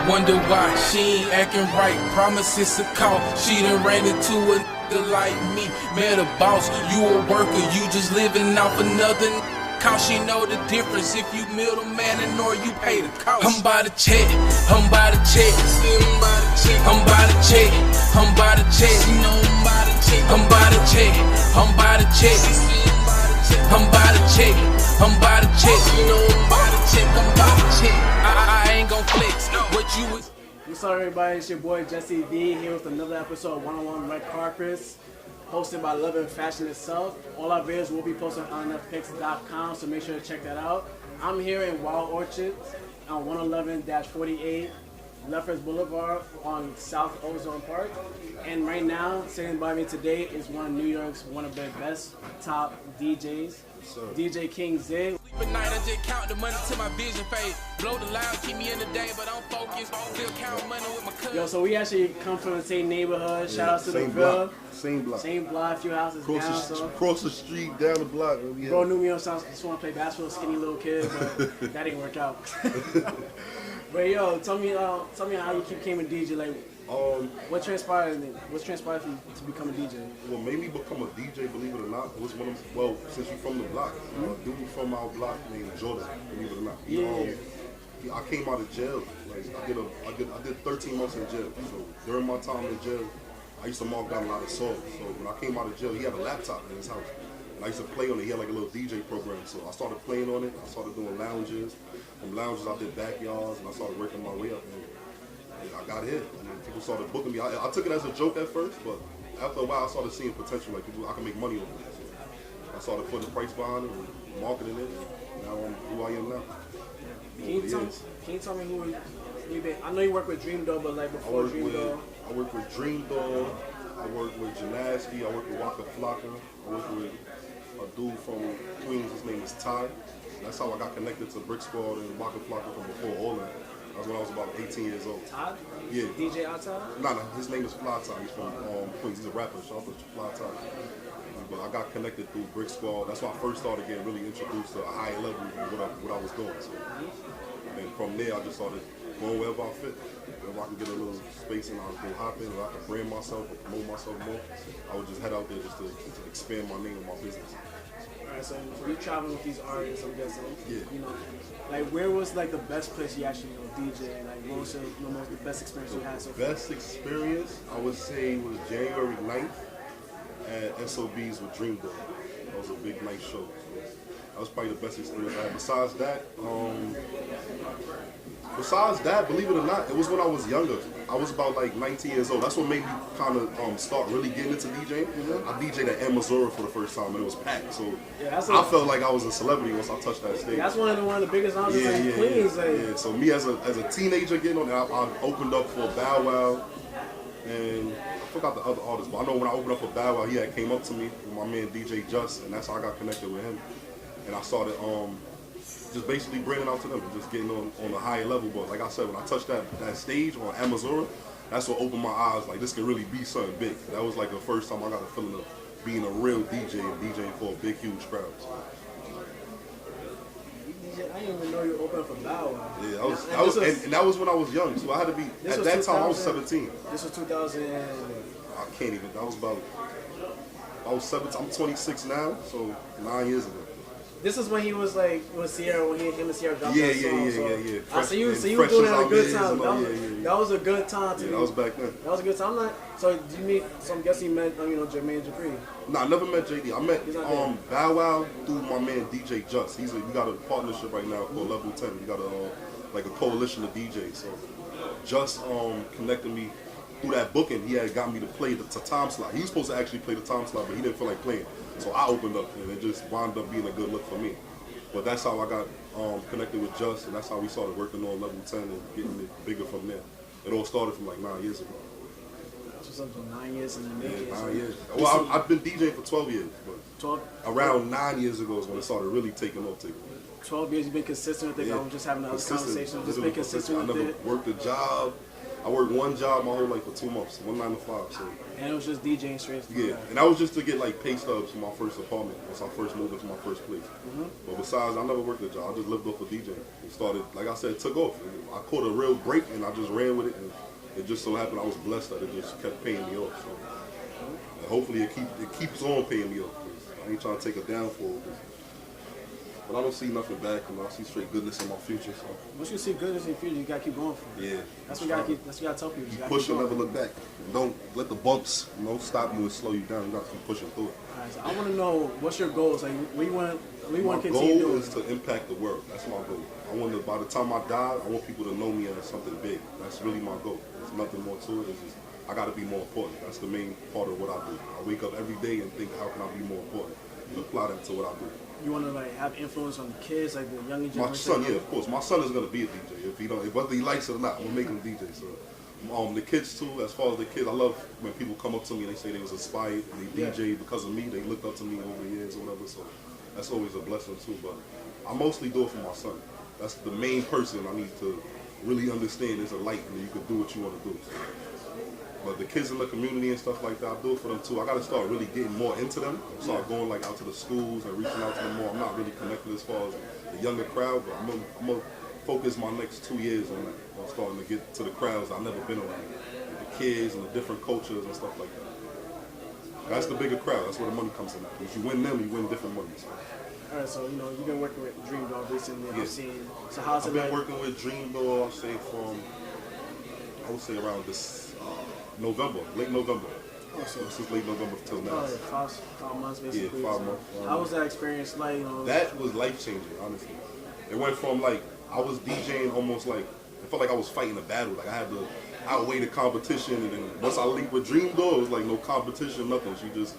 Wonder why she ain't acting right. Promises a call. She done ran into a nigga like me. Met a boss, you a worker, you just living off another cause she know the difference if you middleman and or you pay the cost. I'm by the check, I'm by the check, I'm by the check, I'm by the check, I'm by the check, I'm by the check, I'm by the check, I'm by the check, I'm by the check, I'm by the check. I ain't gon' flex. What you was. What's up, everybody? It's your boy Jesse V here with another episode of One-on-One Red Carpets, hosted by Love and Fashion itself. All our videos will be posted on nfpics.com, so make sure to check that out. I'm here in Wild Orchard on 111-48 Lefferts Boulevard on South Ozone Park. And right now, sitting by me today is one of New York's one of their best top DJs, DJ King Zae. At night, I just count the money till my vision fade. Blow the loud, keep me in the day, but I'm focused. Still count money with my cousin. Yo, so we actually come from the same neighborhood. Shout out to the Ville. Same block. Same block, a few houses down. Across the street, down the block. Bro knew me on South, just want to play basketball, skinny little kid, but that didn't work out. But yo, tell me how you came a DJ. Like, what transpired for you to become a DJ? Well, made me become a DJ, believe it or not. It was one of, well, since you're from the block, dude from our block named Jordan, believe it or not. I came out of jail. Like, I did 13 months in jail. So during my time in jail, I used to mark down a lot of songs. So when I came out of jail, he had a laptop in his house. And I used to play on it. He had like a little DJ program. So I started playing on it. I started doing lounges. From lounges, I did backyards, and I started working my way up. And I got hit. And then people started booking me. I took it as a joke at first, but after a while, I started seeing potential. Like, I can make money on it. So I started putting the price behind it and marketing it. And now I'm who I am now. Can you tell me who you been? I know you work with Dream Doll, but like before Dream Doll. I work with Dream Doll. I work with Janaski. I work with Waka Flocka. I work with a dude from Queens. His name is Ty. That's how I got connected to Brick Squad and Waka Flocka from before all that. That was when I was about 18 years old. Todd? Yeah. DJ Outside? Nah, his name is Fly Ty. He's from Queens. He's a rapper. Shout out to Fly Ty. But I got connected through Brick Squad. That's when I first started getting really introduced to a higher level of what I was doing. So, and from there, I just started going wherever I fit. If I can get a little space and I can hop in, or I can brand myself or promote myself more, I would just head out there just to expand my name and my business. Alright, so you traveling with these artists, I'm guessing. Yeah. You know, like where was like the best place you actually DJ? Like what was the best experience you had so far? Best experience, I would say, was January 9th at SOB's with Dream Doll. That was a big nice show. So that was probably the best experience I had. Besides that, believe it or not, it was when I was younger. I was about like 19 years old. That's what made me kind of start really getting into DJing. I DJed at Missouri for the first time, and it was packed. So I felt like I was a celebrity once I touched that stage. That's one of the biggest honors in Queens. Yeah. So me as a teenager getting on there, I opened up for Bow Wow, and I forgot the other artists, but I know when I opened up for Bow Wow, he had came up to me with my man DJ Just, and that's how I got connected with him. And I started just basically bringing out to them and just getting on a higher level. But like I said, when I touched that stage on Amazon, that's what opened my eyes. Like, this can really be something big. That was like the first time I got a feeling of being a real DJ and DJing for a big, huge crowd. I didn't even know you were opening for Bow Wow. Yeah, that was when I was young. So I had to be, at that time I was 17. This was 2000. I can't even, that was I was 17, I'm 26 now, so 9 years ago. This is when he was like with Sierra, when him and Sierra dropped that song. Yeah. So you were doing it at a good time. That was a good time to me. Yeah, that was back then. That was a good time. So I'm guessing you met Jermaine Dupree. Nah, I never met JD. I met Bow Wow through my man DJ Just. We got a partnership right now called Level 10. We got a coalition of DJs. So Just connected me through that booking. He had got me to play the time slot. He was supposed to actually play the time slot, but he didn't feel like playing. So I opened up, and it just wound up being a good look for me. But that's how I got connected with Just, and that's how we started working on Level 10 and getting it bigger from there. It all started from like 9 years ago. That's what's up to 9 years in the making. Yeah, 9 years. Well, I've been DJing for 12 years, but around 9 years ago is when it started really taking off. 12 years, you've been consistent with it. I was just having another conversation. Just been consistent with it. I never worked a job. I worked one job my whole life for 2 months, 9 to 5. So. And it was just DJing straight. Yeah, and that was just to get like pay stubs for my first apartment once I first moved into my first place. But besides, I never worked a job. I just lived off of DJing. It started, like I said, took off. I caught a real break and I just ran with it. And it just so happened I was blessed that it just kept paying me off. So and hopefully it keeps on paying me off. I ain't trying to take a downfall. But I don't see nothing back, and I see straight goodness in my future. So. Once you see goodness in your future, you gotta keep going for it. Yeah. That's what you gotta keep. That's what you gotta tell people. Keep pushing, never look back. Don't let the bumps, stop you and slow you down. You gotta keep pushing through it. All right, so I want to know what's your goals. Like, what you want to continue My goal doing? is to impact the world. That's my goal. I want to. By the time I die, I want people to know me as something big. That's really my goal. There's nothing more to it. It's just I gotta be more important. That's the main part of what I do. I wake up every day and think, how can I be more important? And apply that to what I do. You want to like have influence on the kids, like the younger generation? My son, yeah, of course. My son is gonna be a DJ. If whether he likes it or not, I'm gonna make him a DJ. So, the kids too. As far as the kids, I love when people come up to me and they say they was inspired and they DJ because of me. They looked up to me over the years or whatever. So that's always a blessing too. But I mostly do it for my son. That's the main person I need to really understand. There's a light and you can do what you want to do. But the kids in the community and stuff like that, I do it for them too. I got to start really getting more into them. Start going like out to the schools and reaching out to them more. I'm not really connected as far as the younger crowd, but I'm gonna focus my next 2 years on that. On starting to get to the crowds I've never been around, the kids and the different cultures and stuff like that. That's the bigger crowd. That's where the money comes in at. If you win them, you win different money. So. All right, so you've been working with Dream Dog recently. Yeah. I've seen. So how's I've it been like? working with Dream Dog. I would say around this. November, late November. Oh, so since late November till now. Oh, yeah, 5 months basically. Yeah, 5 months. How was that experience like? That was life changing, honestly. It went from like I was DJing almost like it felt like I was fighting a battle. Like I had to outweigh the competition, and then once I leave with Dream Dog, it was like no competition, nothing. She just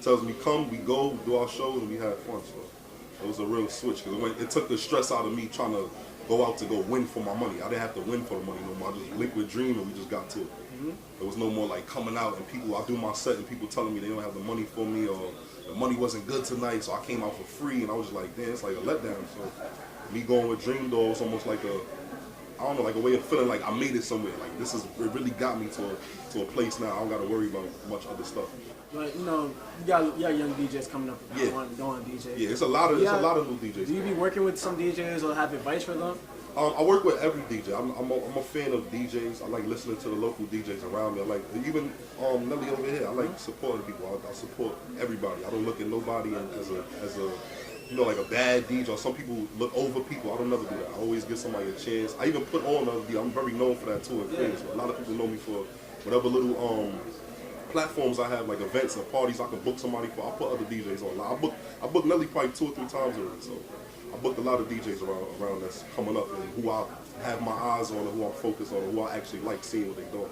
tells me, "Come, we go, do our shows, and we have fun." So it was a real switch because it took the stress out of me trying to go out to go win for my money. I didn't have to win for the money no more. I just linked with Dream, and we just got to it. There was no more like coming out and people, I do my set and people telling me they don't have the money for me or the money wasn't good tonight, so I came out for free, and I was just like, damn, it's like a letdown. So me going with Dream Dog was almost like a way of feeling like I made it somewhere. Like it really got me to a place now. I don't got to worry about much other stuff. But you got young DJs coming up. Yeah. Going DJ. Yeah, it's a lot of new DJs. Do you be working with some DJs or have advice for them? I work with every DJ. I'm a fan of DJs. I like listening to the local DJs around me. I like even Nelly over here. I like supporting people. I support everybody. I don't look at nobody as a like a bad DJ. Or some people look over people. I don't never do that. I always give somebody a chance. I even put on other DJs. I'm very known for that too in Queens. So a lot of people know me for whatever little platforms I have, like events or parties I can book somebody for. I put other DJs on. I book Nelly probably 2 or 3 times already. So. I booked a lot of DJs around that's coming up and who I have my eyes on and who I'm focused on and who I actually like seeing what they're doing.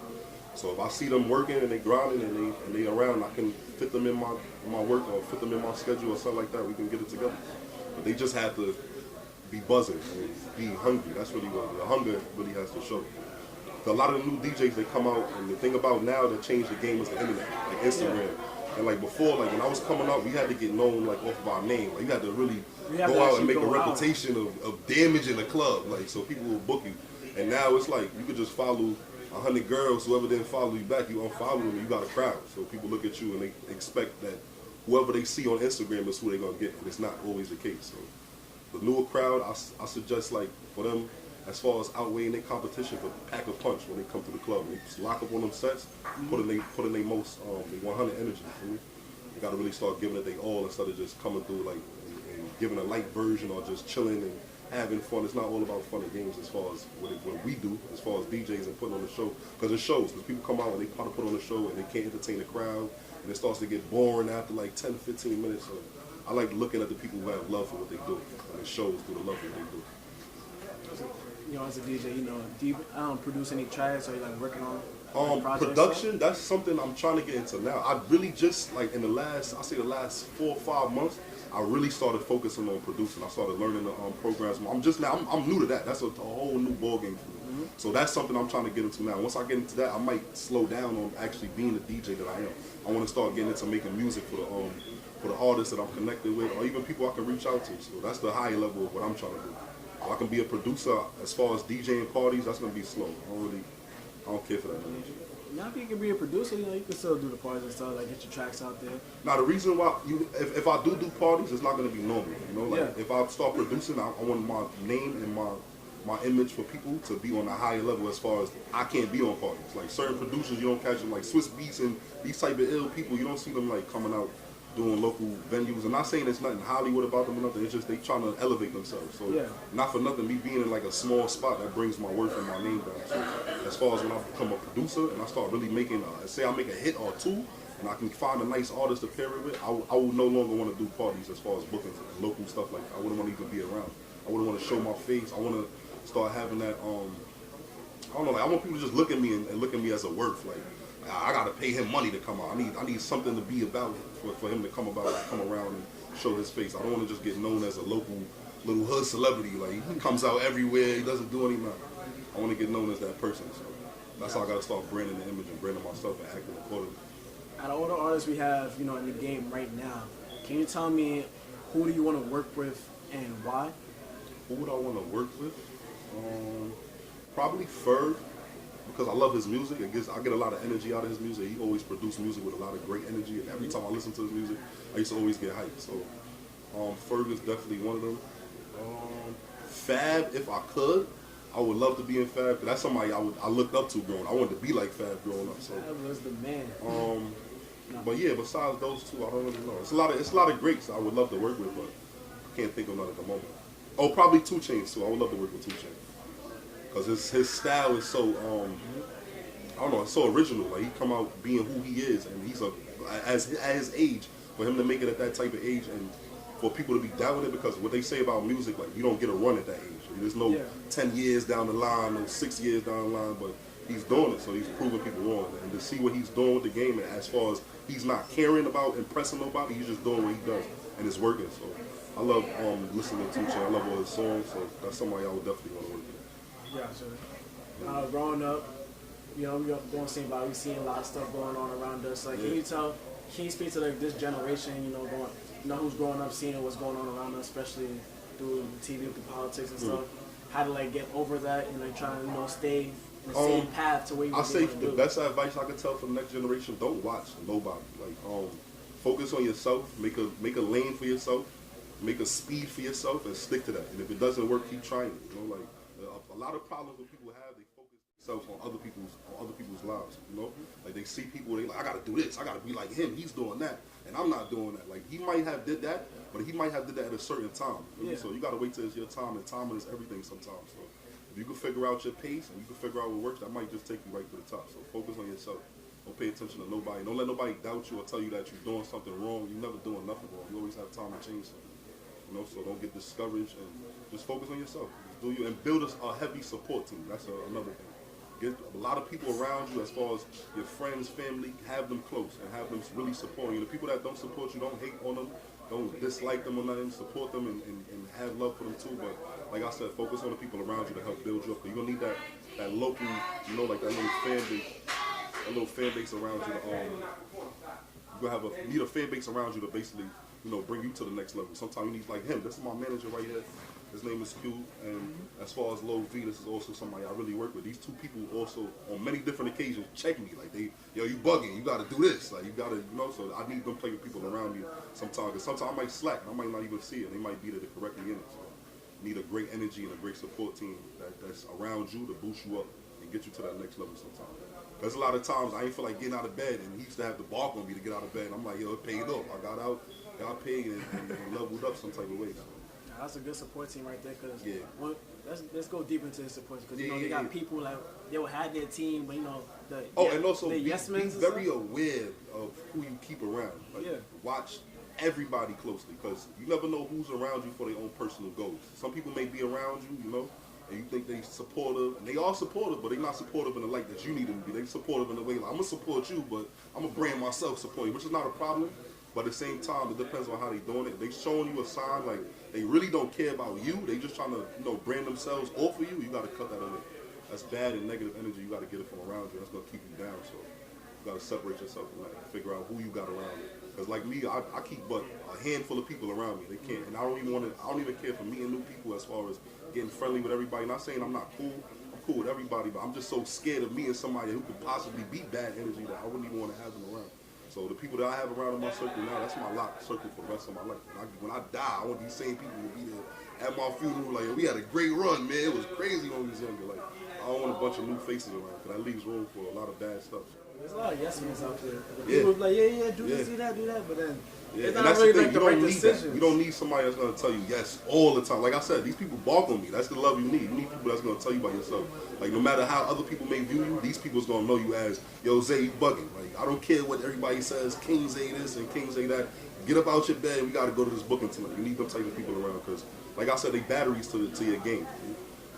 So if I see them working and they grinding and they around, I can fit them in my work or fit them in my schedule or something like that. We can get it together. But they just have to be buzzing and be hungry. That's really what the hunger really has to show. A lot of the new DJs, they come out, and the thing about now that changed the game is the internet, like Instagram. And like before, like when I was coming up, we had to get known like off of our name. Like you had to really go out and make a reputation of damaging the club, like so people will book you. And now it's like you could just follow 100 girls, whoever didn't follow you back, you unfollow them, and you got a crowd. So people look at you and they expect that whoever they see on Instagram is who they're gonna get, and it's not always the case. So the newer crowd, I suggest like for them, as far as outweighing their competition, but pack a punch when they come to the club. They just lock up on them sets, put in their most 100 energy. You got to really start giving it their all instead of just coming through like and giving a light version or just chilling and having fun. It's not all about fun and games as far as what we do, as far as DJs and putting on the show. Because it shows. Because people come out and they try to put on a show and they can't entertain the crowd, and it starts to get boring after like 10, 15 minutes. So I like looking at the people who have love for what they do, and it shows through the love for what they do. As a DJ, do you produce any tracks or you like working on production? That's something I'm trying to get into now. I really just like in the last 4 or 5 months, I really started focusing on producing. I started learning the programs. I'm new to that. That's a whole new ball game for me. So that's something I'm trying to get into now. Once I get into that, I might slow down on actually being the DJ that I am. I want to start getting into making music for the artists that I'm connected with, or even people I can reach out to. So that's the higher level of what I'm trying to do. I can be a producer as far as DJing parties. That's gonna be slow. I don't care for that. Now if you can be a producer, you can still do the parties and stuff, like get your tracks out there. Now the reason why if I do parties, it's not gonna be normal. Like if I start producing, I want my name and my image for people to be on a higher level as far as I can't be on parties. Like certain producers, you don't catch them like Swiss Beats and these type of ill people. You don't see them like coming out doing local venues. I'm not saying there's nothing Hollywood about them or nothing. It's just they trying to elevate themselves. So not for nothing, me being in like a small spot that brings my worth and my name down. So as far as when I become a producer and I start really making, say I make a hit or two, and I can find a nice artist to pair it with, I will no longer want to do parties as far as bookings and local stuff like that. I wouldn't want to even be around. I wouldn't want to show my face. I want to start having that, I don't know, like I want people to just look at me and look at me as a worth. Like I gotta pay him money to come out. I need something to be about for him to come around and show his face. I don't want to just get known as a local little hood celebrity. Like he comes out everywhere, he doesn't do anything. I want to get known as that person. So that's how I gotta start branding the image and branding myself and acting accordingly. Out of all the artists we have, in the game right now, can you tell me who do you want to work with and why? Who would I want to work with? Probably Ferg, because I love his music. I get a lot of energy out of his music. He always produced music with a lot of great energy, and every time I listen to his music, I used to always get hyped. So Ferg is definitely one of them. Fab, if I could, I would love to be in Fab, because that's somebody I looked up to growing up. I wanted to be like Fab growing up. So Fab was the man. But yeah, besides those two, I don't really know. It's a lot of greats I would love to work with, but I can't think of none at the moment. Oh, probably 2 Chainz too. I would love to work with 2 Chainz, because his style is so I don't know, it's so original. Like he come out being who he is, and he's at his age, for him to make it at that type of age, and for people to be down with it, because what they say about music, like you don't get a run at that age. There's no 10 years down the line, no 6 years down the line, but he's doing it, so he's proving people wrong. And to see what he's doing with the game, as far as he's not caring about impressing nobody, he's just doing what he does, and it's working. So I love listening to 2 Chainz. I love all his songs, so that's somebody I would definitely want to work with. Yeah, sure. Growing up, we don't see about, we seeing a lot of stuff going on around us. Like, can you speak to like this generation, who's growing up, seeing what's going on around us, especially through the TV with the politics and stuff, how to like get over that and like trying to stay in the same path to where you. I say the best advice I could tell for the next generation: don't watch nobody. Like focus on yourself, make a lane for yourself, make a speed for yourself, and stick to that. And if it doesn't work, keep trying it. Like a lot of problems that people have, they focus themselves on other people's lives. Like they see people, they like, I gotta do this, I gotta be like him, he's doing that, and I'm not doing that. Like he might have did that, but he might have did that at a certain time. So you gotta wait till it's your time, and timing is everything sometimes. So if you can figure out your pace and you can figure out what works, that might just take you right to the top. So focus on yourself. Don't pay attention to nobody. Don't let nobody doubt you or tell you that you're doing something wrong. You're never doing nothing wrong. You always have time to change something. So don't get discouraged and just focus on yourself. Just do you and build a heavy support team. That's another thing. Get a lot of people around you, as far as your friends, family. Have them close and have them really supporting you. The people that don't support you, don't hate on them, don't dislike them or nothing. Support them and have love for them too. But like I said, focus on the people around you to help build you up. You're gonna need that local, like that little fan base around you. You're gonna need a fan base around you to basically, bring you to the next level. Sometimes you need like him. This is my manager right here. His name is Q. And as far as Low V, this is also somebody I really work with. These 2 people also, on many different occasions, check me. Like you bugging. You gotta do this. Like you gotta, So I need them playing people around me sometimes. Because sometimes I might slack. And I might not even see it. They might be there to correct me in it. So I need a great energy and a great support team that's around you to boost you up and get you to that next level sometimes. Because a lot of times I ain't feel like getting out of bed, and he used to have to bark on me to get out of bed. And I'm like, yo, it paid off. I got out, got paid, and leveled up some type of way. So. That's a good support team right there. Cause let's go deeper into the support team, because they got people like they will have their team, but and also be very aware of who you keep around. Like, watch everybody closely, because you never know who's around you for their own personal goals. Some people may be around you, and you think they supportive, and they are supportive, but they're not supportive in the light that you need them to be. They supportive in the way like, I'm gonna support you, but I'm gonna brand myself support you, which is not a problem. But at the same time, it depends on how they doing it. If they showing you a sign like they really don't care about you, they just trying to brand themselves off of you. You gotta cut that away. That's bad and negative energy. You gotta get it from around you. That's gonna keep you down. So you gotta separate yourself from that. Figure out who you got around you. Because like me, I keep but a handful of people around me. They can't, and I don't even care for meeting new people as far as getting friendly with everybody. Not saying I'm not cool. I'm cool with everybody, but I'm just so scared of meeting somebody who could possibly be bad energy that I wouldn't even want to have them around. So the people that I have around in my circle now, that's my locked circle for the rest of my life. When I die, I want these same people to be there at my funeral. Like, we had a great run, man. It was crazy when we was younger. Like, I don't want a bunch of new faces around, because that leaves room for a lot of bad stuff. There's a lot of yes men out there. People are like, do this, do that, but then it's and not that's really the thing. like the You right don't need decisions. that. You don't need somebody that's gonna tell you yes all the time. Like I said, these people bark on me. That's the love you need. You need people that's gonna tell you about yourself. Like, no matter how other people may view you, these people's gonna know you as, yo, Zae, you bugging. Like, I don't care what everybody says, King Zae this and King Zae that. Get up out your bed. We gotta go to this booking tonight. You need them type of people around, because, like I said, they batteries to your game.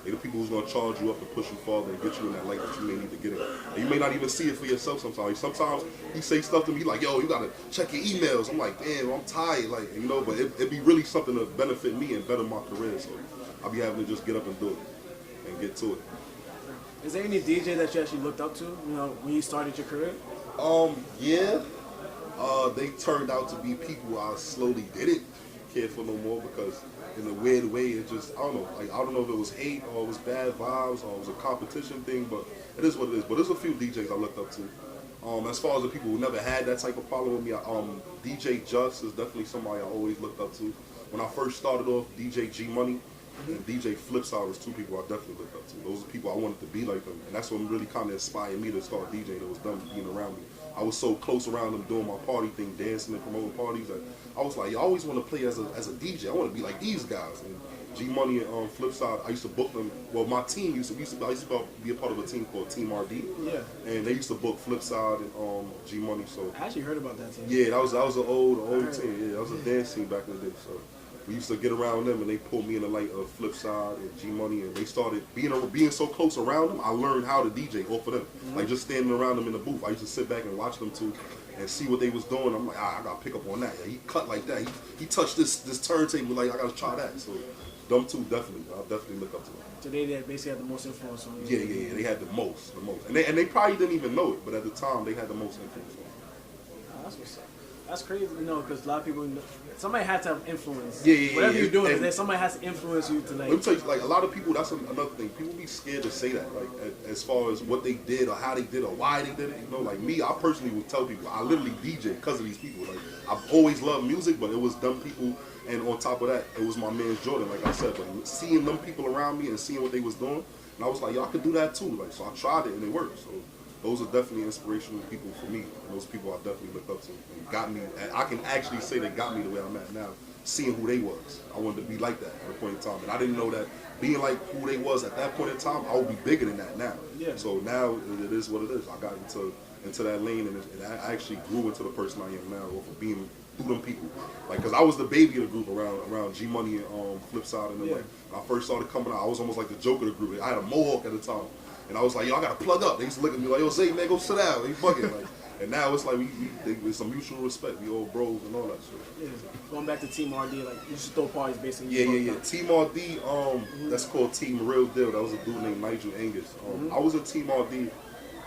They're the people who's gonna charge you up to push you farther and get you in that light that you may need to get in. And you may not even see it for yourself sometimes. Sometimes he say stuff to me like, yo, you gotta check your emails. I'm like, damn, I'm tired. Like, you know, but it'd be really something to benefit me and better my career. So I'll be having to just get up and do it and get to it. Is there any DJ that you actually looked up to, you know, when you started your career? Yeah. They turned out to be people I slowly didn't care for no more, because in a weird way, it just, I don't know. Like, I don't know if it was hate or it was bad vibes or it was a competition thing, but it is what it is. But there's a few DJs I looked up to. As far as the people who never had that type of problem with me, DJ Just is definitely somebody I always looked up to. When I first started off, DJ G Money and DJ Flipside was two people I definitely looked up to. Those are people I wanted to be like them, and that's what really kind of inspired me to start DJing. It was them being around me. I was so close around them doing my party thing, dancing and promoting parties, that I was like, I always want to play as a DJ. I want to be like these guys. And G Money and Flipside, I used to book them. Well, my team I used to be a part of a team called Team RD. Yeah. And they used to book Flipside and G Money. So I actually heard about that team. yeah, that was an old team. Yeah, that was a dance team back in the day. So we used to get around them, and they pulled me in the light of Flipside and G Money, and they started being so close around them. I learned how to DJ off of them, like just standing around them in the booth. I used to sit back and watch them too, and see what they was doing. I'm like, I gotta pick up on that. Yeah, he cut like that. He touched this turntable. Like, I gotta try that. So them two definitely, I'll definitely look up to them. So they basically had the most influence on you. Yeah. They had the most, and they probably didn't even know it, but at the time they had the most influence on me. Oh, that's what's up. That's crazy, you know, because a lot of people, somebody has to have influence. Yeah. Whatever you're doing, is somebody has to influence you to, like. Let me tell you, like, a lot of people, that's another thing. People be scared to say that, like, as far as what they did or how they did or why they did it. You know, like me, I personally would tell people, I literally DJ because of these people. Like, I've always loved music, but it was them people, and on top of that, it was my man Jordan, like I said. But seeing them people around me and seeing what they was doing, and I was like, y'all could do that too. Like, so I tried it and it worked. So those are definitely inspirational people for me. And those people I definitely looked up to and got me. And I can actually say they got me the way I'm at now, seeing who they was. I wanted to be like that at a point in time. And I didn't know that being like who they was at that point in time, I would be bigger than that now. Yeah. So now it is what it is. I got into that lane, and I actually grew into the person I am now off of being through them people. Like, because I was the baby of the group around G Money and Flipside. And then, like, when I first started coming out, I was almost like the joke of the group. I had a mohawk at the time. And I was like, yo, I gotta plug up. They used to look at me like, yo, Zae, man, go sit down. They fucking like, and now it's like there's some mutual respect. We all bros and all that shit. Yeah. Going back to Team RD, like, you should throw parties basically. Yeah. Team RD, that's called Team Real Deal. That was a dude named Nigel Angus. I was in Team RD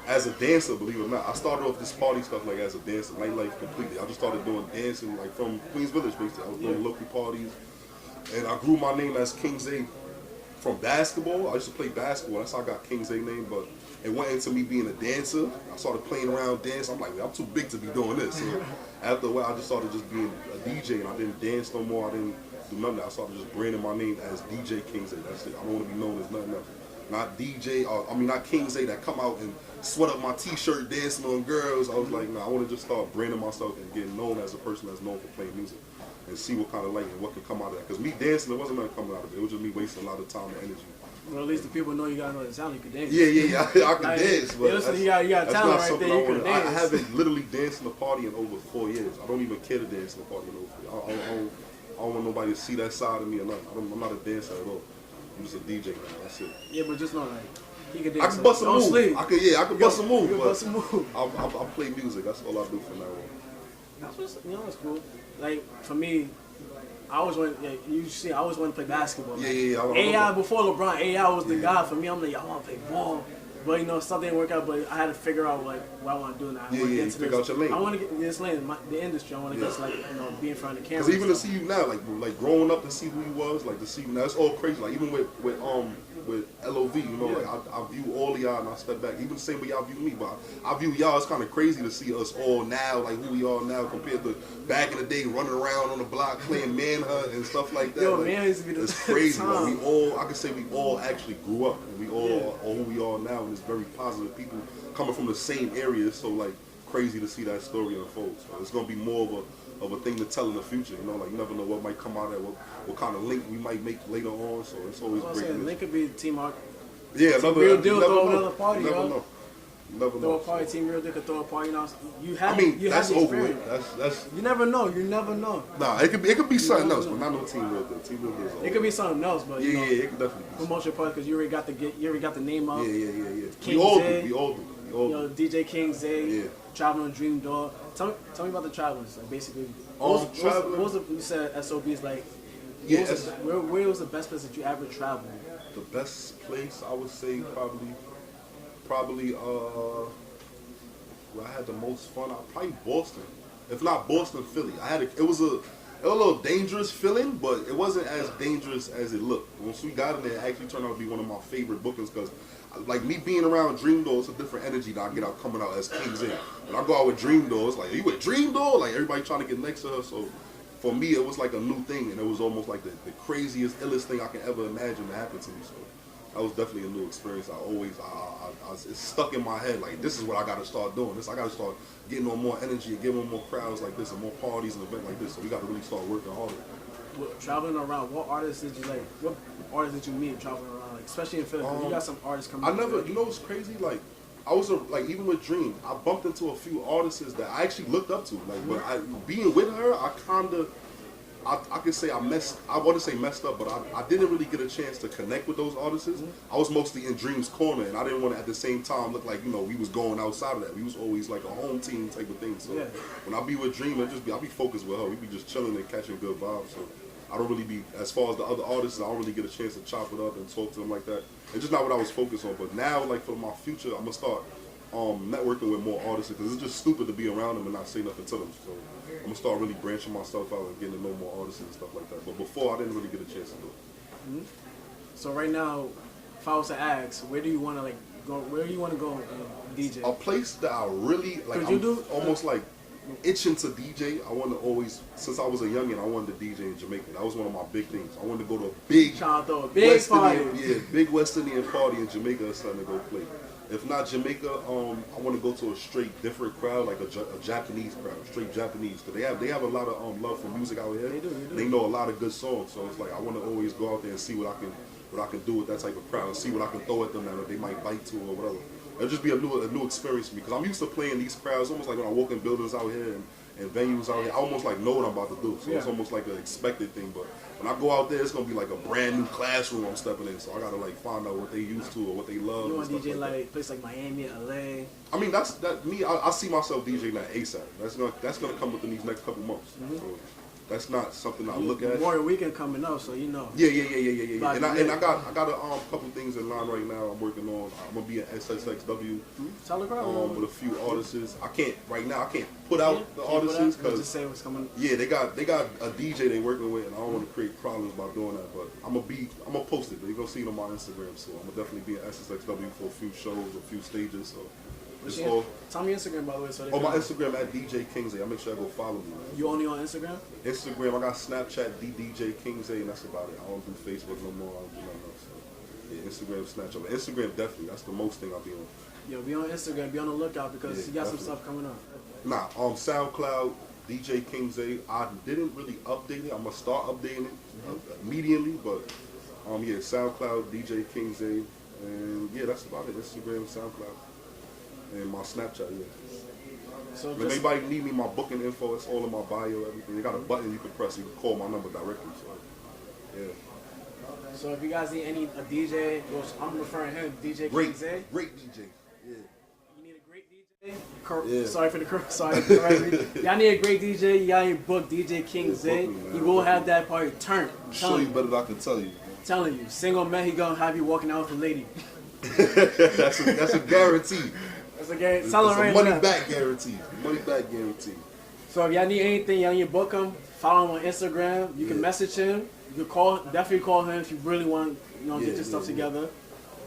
as a dancer, believe it or not. I started off this party stuff like as a dancer, nightlife completely. I just started doing dancing like from Queens Village basically. I was doing local parties, and I grew my name as King Zae. From basketball, I used to play basketball. That's how I got King Zae name. But it went into me being a dancer. I started playing around dance. I'm like, I'm too big to be doing this. So after a while, I just started just being a DJ, and I didn't dance no more. I didn't do none of that. I started just branding my name as DJ King Zae. That's it. I don't want to be known as nothing else. Not DJ. Not King Zae that come out and sweat up my T-shirt dancing on girls. I was like, nah, I want to just start branding myself and getting known as a person that's known for playing music, and see what kind of light and what can come out of that. Because me dancing, it wasn't nothing coming out of it. It was just me wasting a lot of time and energy. Well, at least the people know you got another talent. You can dance. Yeah, I can like, dance. But listen, you got talent right there. You can dance. I haven't literally danced in a party in over 4 years. I don't even care to dance in a party in over 4 years. I don't want nobody to see that side of me or nothing. I'm not a dancer at all. I'm just a DJ now. That's it. Yeah, but just know, like, he can dance. I can bust a move. Sleep. I can bust a move. You can bust a move. I play music. That's all I do from now on. That's what's, it's cool. Like, for me, I always want, I always want to play basketball. Like, Yeah. AI before LeBron, AI was the guy for me. I'm like, I want to play ball. But you know, something didn't work out. But I had to figure out like what I want to do now. I wanna get into figure out your lane. I want to get this lane, the industry. I want to get to, like, you know, be in front of the camera. Because even to see you now, like growing up to see who you was, like to see you now, it's all crazy. Like even with LOV, you know, like I view all of y'all and I step back. Even the same way y'all view me, but I view y'all. It's kind of crazy to see us all now, like who we are now compared to back in the day, running around on the block playing manhunt and stuff like that. Yo, like, man, used to be the it's crazy. time. Like, we all, I can say we all actually grew up, and we all are who we are now, and it's very positive people coming from the same area. So like crazy to see that story unfold. So it's gonna be more of a thing to tell in the future. You know, like you never know what might come out of it, what kind of link we might make later on. So it's always great. Link could be Team Art. Yeah, Real deal, throw another party, never yo. know. Never Throw know. a party, Team Real Deal could throw a party. You know, you have. I mean, you that's have the over experience. with. That's You never know. You never know. nah. It could be something never else, know. but not no Team Real Deal. Team Real Deal is over. It could be something else, but you know, it could definitely be. promote your party because you already got the name up. Yeah. King We all Zae. do. We all do. You know, DJ King Zae, Yeah. Traveling Dream Dog. Tell me about the travels. Like basically, Traveling- what was the, you said SOBs like? Yeah, Where was the best place that you ever traveled? The best place I would say probably where I had the most fun. Probably Boston. If not Boston, Philly. It was a little dangerous feeling, but it wasn't as dangerous as it looked. Once we got in there, it actually turned out to be one of my favorite bookings because, like me being around Dream Doll, it's a different energy that I get out coming out as King Zae. When I go out with Dream Doll, it's like, are you with Dream Doll? Like everybody trying to get next to her. So for me, it was like a new thing, and it was almost like the craziest, illest thing I can ever imagine to happen to me. So that was definitely a new experience. It's stuck in my head. Like this is what I got to start doing. I got to start getting on more energy and getting on more crowds like this and more parties and events like this. So we got to really start working harder. Traveling around, what artists did you like? What artists did you meet traveling around? Like, especially in Philly, 'cause you got some artists coming. You know what's crazy? Like I was like even with Dream, I bumped into a few artists that I actually looked up to. Like, but being with her, I could say I want to say messed up, but I didn't really get a chance to connect with those artists. I was mostly in Dream's corner, and I didn't want to at the same time look like, you know, we was going outside of that. We was always like a home team type of thing. So when I be with Dream, I'll be focused with her. We be just chilling and catching good vibes. So I don't really be, as far as the other artists, I don't really get a chance to chop it up and talk to them like that. It's just not what I was focused on. But now, like for my future, I'm gonna start networking with more artists because it's just stupid to be around them and not say nothing to them. So I'm gonna start really branching myself out and getting to know more artists and stuff like that. But before, I didn't really get a chance to do it. So right now, if I was to ask, where do you want to go? Where do you want to go DJ? A place that I really like. Almost like itching to DJ. I want to always, since I was a youngin', I wanted to DJ in Jamaica. That was one of my big things. I wanted to go to a big, Trying to throw a big party. big West Indian party in Jamaica or something to go play. If not Jamaica, I want to go to a straight different crowd, like a Japanese crowd, straight Japanese. Cause they have a lot of love for music out here. They do. They know a lot of good songs, so it's like I want to always go out there and see what I can do with that type of crowd, and see what I can throw at them that they might bite to or whatever. It'll just be a new experience for me because I'm used to playing these crowds almost like when I walk in buildings out here and venues out here. I almost like know what I'm about to do, so it's almost like an expected thing. But when I go out there, it's gonna be like a brand new classroom I'm stepping in, so I gotta like find out what they used to or what they love. You want and DJ stuff like places like Miami, LA? I mean, that's me. I see myself DJing that ASAP. That's gonna come within these next couple months. So that's not something I look at. Memorial Weekend coming up, so you know. Yeah. Like, And I got a couple things in line right now. I'm working on. I'm gonna be at SSXW Tell the crowd. with a few artists. I can't put out the artists because just say what's coming. yeah, they got a DJ they working with, and I don't want to create problems by doing that. But I'm gonna post it. You're gonna see it on my Instagram. So I'm gonna definitely be at SSXW for a few shows, a few stages. So. Tell me Instagram, by the way. So My Instagram at DJ King Zae. I make sure I go follow me. Man. You only on Instagram? Instagram, I got Snapchat, DJ King Zae, and that's about it. I don't do Facebook no more. I don't do nothing else. So, yeah, Instagram, Snapchat. But Instagram, definitely. That's the most thing I'll be on. Yo, be on Instagram. Be on the lookout because you got some stuff coming up. Nah, SoundCloud, DJ King Zae. I didn't really update it. I'm going to start updating it immediately. But, SoundCloud, DJ King Zae. And, yeah, that's about it. Instagram, SoundCloud. And my Snapchat, yeah. So if anybody need me, my booking info, it's all in my bio, everything. They got a button you can press, you can call my number directly. So, yeah. So if you guys need a DJ, which I'm referring him, DJ King Zae. Great DJ. Yeah. You need a great DJ? Sorry for the correct me. Y'all need a great DJ. Y'all need book DJ King Zae. He will have that party turned. I'm sure you better than I can tell you. Telling you, single man, he gonna have you walking out with a lady. That's a guarantee. That's a game. It's Tell him a right money now. back guarantee. Money back guarantee. So if y'all need anything, y'all need to book him. Follow him on Instagram. You can message him. You can definitely call him if you really want, get your stuff together.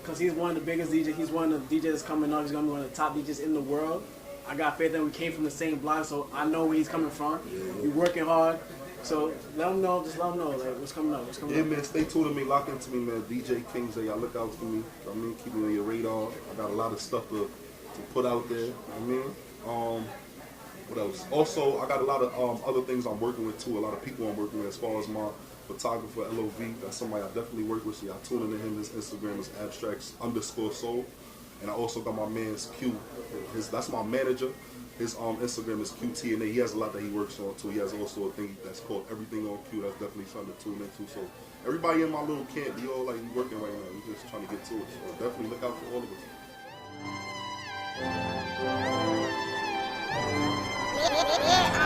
Because he's one of the biggest DJs. He's one of the DJs that's coming up. He's going to be one of the top DJs in the world. I got faith that we came from the same block, so I know where he's coming from. He's working hard. So let him know. Just let him know like what's coming up. Yeah, man. Stay tuned to me. Lock into me, man. DJ King Zae. Y'all look out for me. Keep me on your radar. I got a lot of stuff to put out there. What else? Also, I got a lot of other things I'm working with too. A lot of people I'm working with as far as my photographer, LOV. That's somebody I definitely work with. So y'all tune into him. His Instagram is abstracts_soul. And I also got my man's Q. That's my manager. His Instagram is QTNA. He has a lot that he works on too. He has also a thing that's called Everything on Q. That's definitely something to tune into. So everybody in my little camp, we all like working right now. We just trying to get to it. So definitely look out for all of us.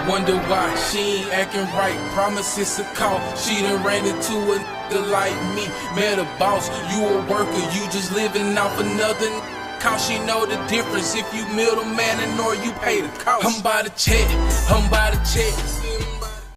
Wonder why she ain't acting right. Promise it's a call. She done ran into a nigga like me. Met a boss, you a worker, you just living off another cause she know the difference if you middleman or you pay the cost. I'm by the check.